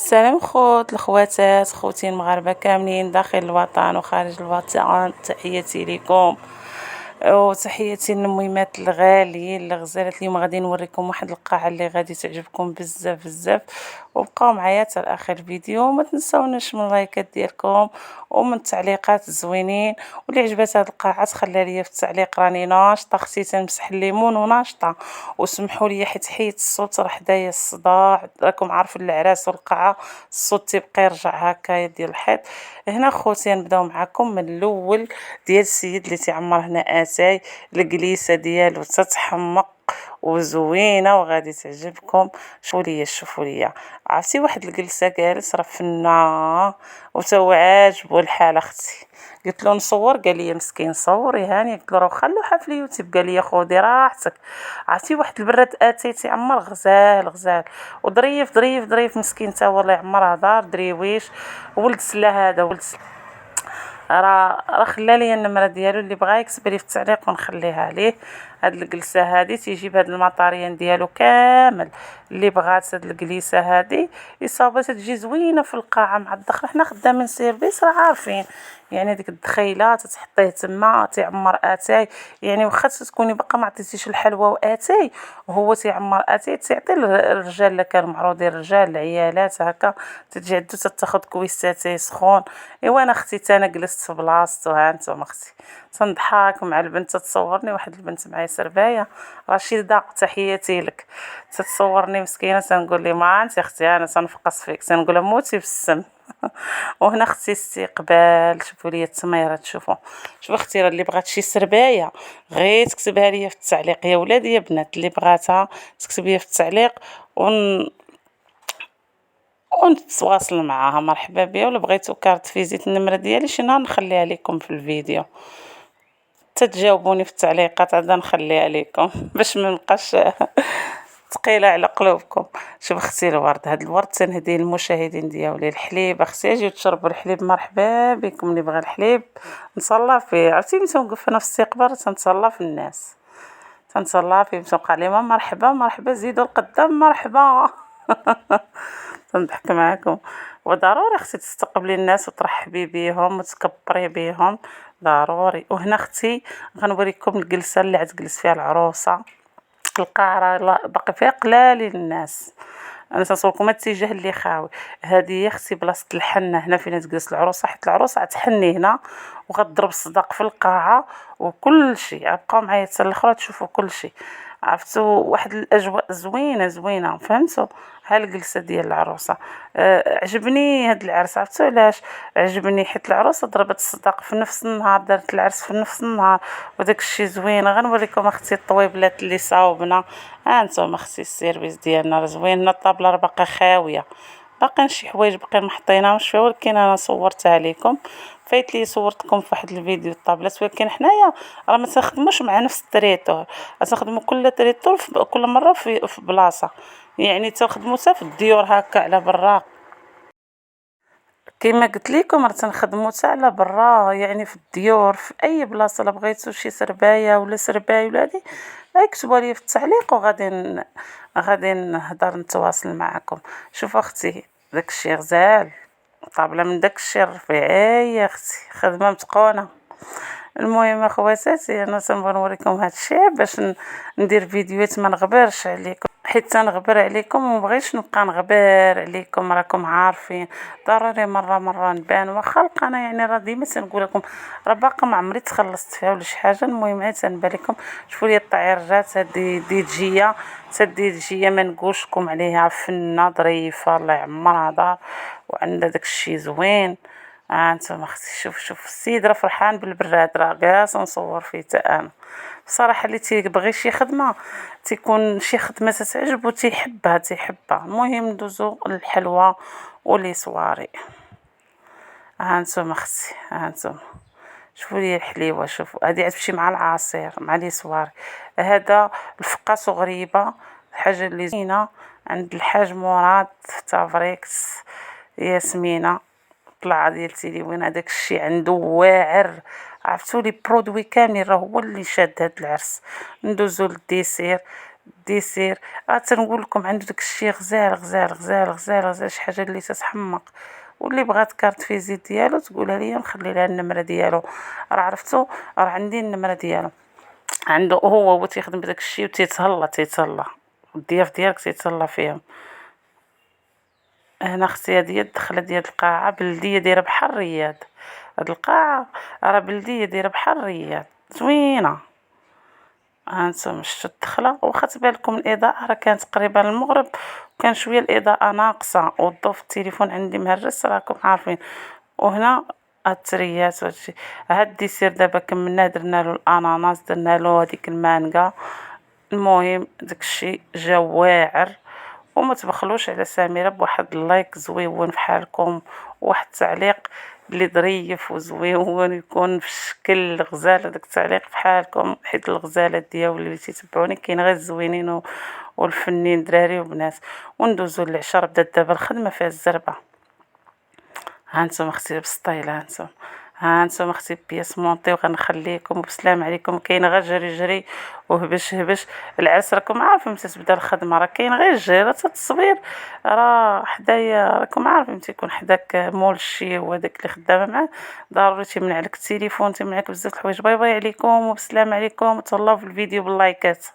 السلام خوت الخواتات خوتي المغاربة كاملين داخل الوطن وخارج الوطن، تحياتي ليكم وتحياتي للميمات الغاليين الغزالات. اليوم غادي نوريكم واحد القاعة اللي غادي تعجبكم بزاف بزاف، وبقاو معايا حتى لاخر الفيديو. وما تنساوناش من اللايكات ديالكم ومن التعليقات الزوينين، واللي عجبات هاد القاعة تخليها ليا في التعليق. راني ناشطة، اختي تنمسح الليمون وناشطة. وسمحوا لي حيت حيت الصوت راه حدايا الصداع، راكم عارفين العراس والقاعة الصوت تيبقى يرجع هكايا ديال الحيط. هنا خوتي نبداو معكم من الاول ديال السيد اللي تيعمر هنا اتاي. الجليسه ديالو تتحمق وزوينه وغادي تعجبكم. شوفوا ليا عرفتي واحد الجلسه جالس راه فنان وتا هو عاجبو الحال. اختي قلت له نصور، قال لي مسكين صوري هاني. قلت له راه خلوها في اليوتيوب، قال لي خودي راحتك. عرفتي واحد البراد اتاي تيعمر غزال غزال وظريف ظريف ظريف مسكين تا هو الله يعمرها دار دريويش. ولد سلا هذا ولد راه خلى لي النمره ديالو، اللي بغا يكتب لي في التعليق ونخليها ليه. هاد الجلسه هادي تيجيب هاد المطاريان ديالو كامل، اللي بغات هاد الجليسه هادي اصابه تجي زوينه في القاعه. مع الدخل حنا خدامين سيرفيس راه عارفين، يعني ديك الدخيله تتحطيه تما تيعمر اتاي. يعني واخا تكوني باقا ما عطيتيش الحلوى واتاي وهو تيعمر اتاي تيعطي الرجال اللي كانوا معروضين، الرجال العيالات هكا تجي عندو تاخذ كويس اتاي سخون. ايوا انا اختي تا انا جلست في بلاصتو، ها انتم اختي تنضحك مع البنت تصورني. واحد البنت معايا سربايه رشيده، تحياتي لك، تتصورني مسكينه تنقول لي ما انت اختي انا تنفقص فيك، تنقول لها موتي في السم. وهنا اختي استقبال. شوفوا لي التميره، تشوفوا شوف اختي راه اللي بغات شي سربايه غير تكتبها لي في التعليق. يا ولادي يا بنات اللي بغاتها تكتب لي في التعليق ونتواصل معاها. مرحبا بها. ولا بغيتو كارت فيزيت النمره ديالي شي نهار نخليها لكم في الفيديو، تتجاوبوني في التعليقات عاد نخليها لكم باش ما نبقاش ثقيله على قلوبكم. شوف اختي الورد، هاد الورد تنهديه للمشاهدين ديالي. الحليب اختي اجيو تشربوا الحليب، مرحبا بكم. اللي بغى الحليب نصلى فيه، عرفتي ملي تنوقف انا في الاستقبال تنصلى في الناس، تنصلى فيه تنبقى عليهم مرحبا مرحبا زيدوا القدام مرحبا. تنضحك معاكم. وضروري اختي تستقبلي الناس وترحبي بيهم وتكبري بيهم ضروري. وهنا اختي غنوريكم الجلسه اللي غتجلس فيها العروسه. القاعه راه باقي فيها قلالين الناس، انا تنصوركم الاتجاه اللي خاوي. هذه هي اختي بلاصه الحنه، هنا فين تجلس العروسه، حيت العروسه غتحني هنا وغتضرب الصداق في القاعه وكل شيء. بقاو معايا حتى الاخرى تشوفوا كل شيء. عرفتوا واحد الاجواء زوينه زوينه، فهمتوا؟ ها الجلسه ديال العروسه. عجبني هاد العرس. عرفتوا علاش عجبني؟ حيت العروسه ضربت الصداق في نفس النهار، دارت العرس في نفس النهار وداك الشيء زوين. غنوريكم اختي الطويبلات اللي صاوبنا. ها انتم اختي السيرفيس ديالنا راه زوين. الطابله راه باقا خاويه، باقيين شي حوايج باقيين محطيناهمش فيها، ولكن انا صورتها لكم. فايت لي صورتكم في واحد الفيديو الطابلات، ولكن حنايا راه ما تنخدموش مع نفس التريتور، تنخدموا كل تريتور كل مره في بلاصه. يعني تنخدموا حتى في الديور هكا على برا، كما قلت لكم راه تنخدموا حتى على برا، يعني في الديور في اي بلاصه. الا بغيتو شي سربايه ولا سرباي ولا هادي اكتبوا لي في التعليق غادي نهضر نتواصل معكم. شوف اختي داكشي غزال، طابله من داكشي الرفيع يا اختي، خدمه متقونه. المهم اخواتاتي انا تنبغي نوريكم هادشي باش ندير فيديوهات ما نغبرش عليكم، حيت تنغبر عليكم ومبغيتش نبقى نغبر عليكم. راكم عارفين ضروري مره نبان. واخا القناه يعني راه ديما تنقول لكم راه باقا ما عمري تخلصت فيها ولا شي حاجه. المهم غير تنبان لكم. شوفوا لي الطعيرات هذه ديجيه، حتى الديجيه ما نقولش لكم عليها فنه ظريفه الله يعمرها دار، وعندها داكشي زوين. ها انتم اختي شوف السيد راه فرحان بالبراد، راه جالس نصور فيه حتى انا. بصراحه اللي تيبغي شي خدمه تيكون شي خدمه تتعجبو تيحبها. المهم ندوزو للحلوى ولي صواري. ها انتم اختي، ها انتم شوفوا لي الحليوه. شوفوا هذه غتمشي مع العصير مع لي صواري. هذا الفقاس غريبه، الحاجه اللي زينه عند الحاج مراد تافريكس ياسمينه. طلع ديال تيلي وين هذاك الشيء عنده واعر. عرفتوا لي برودوي كاملين راه هو اللي شاد هاد العرس. ندوزو للديسير. ديسير. تنقول لكم عنده داكشي غزال غزال غزال غزال غزال، شي حاجة اللي تتحمق، واللي بغات كارت فيزيت ديالو تقولها ليا نخلي لها النمرة ديالو. راه عرفتو، راه عندي النمرة ديالو. عنده هو تيخدم بداكشي تيتهلا الضياف ديالك تيتهلا فيهم. هنا اختي هادي هي الدخلة ديال القاعة، بلدية دايرة بحال رياض. هاد القاعة راه بلدية دايرة بحال رياض، زوينة. هانتوما شتو الدخلة، واخا تبان لكم الإضاءة راه كانت قريبة للمغرب وكان شوية الإضاءة ناقصة والضو في التليفون عندي مهرس راكم عارفين. وهنا هاد التريات وهادشي. هاد الديسير دابا كملناه درنالو الأناناس، درنالو هاديك المانكا. المهم داكشي جا واعر. وما تبخلوش على سميرة بواحد اللايك زويون فحالكم، وواحد التعليق اللي ظريف وزويون يكون في شكل غزال. هذاك التعليق فحالكم، حيت الغزالات ديالي اللي تيتبعوني كاين غير الزوينين والفنين دراري وبنات. وندوزو للعشاء، بدات دابا الخدمة فيها الزربة. هانتوما اختي بسطيلة، هانتوما اختي بياس مونطي، وغنخليكم وبسلام عليكم. كاين غير جري جري وهبش هبش. العرس راكم عارفين متى تبدا الخدمة، راه كاين غير الجيرة التصوير راه حدايا. راكم عارفين تيكون حداك مول الشي هو داك اللي خدامة معاه، ضروري تيمنع لك التليفون، تيمنع لك بزاف الحوايج. باي باي عليكم وبسلام عليكم، وتهلاو في الفيديو باللايكات.